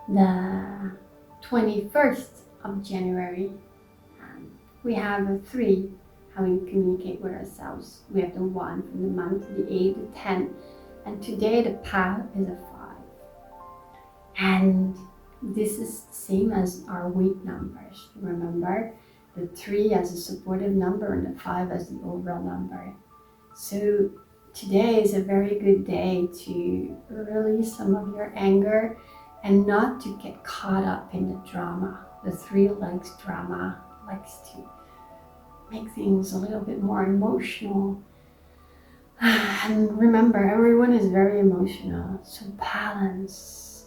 the 21st of January. We have a 3, how we communicate with ourselves. We have the 1 from the month, the 8, the 10, and today the path is a 5. And this is the same as our week numbers. Remember, the 3 as a supportive number and the 5 as the overall number. So today is a very good day to release some of your anger and not to get caught up in the drama. The 3 likes drama, likes to make things a little bit more emotional. And remember, everyone is very emotional, so balance.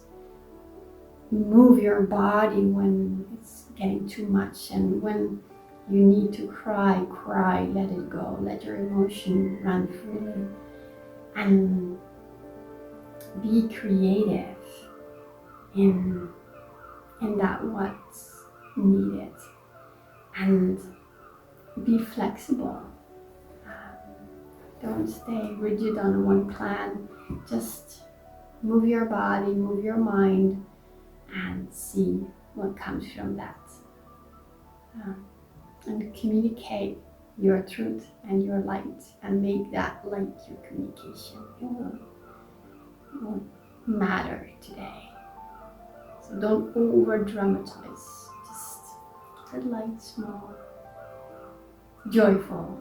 Move your body when it's getting too much, and when you need to cry, let it go. Let your emotion run freely and be creative in that what's needed, and be flexible. Don't stay rigid on one plan. Just move your body, move your mind, and see what comes from that. And communicate your truth and your light, and make that light your communication. It will matter today. So don't over dramatize. Just keep it light, small, joyful.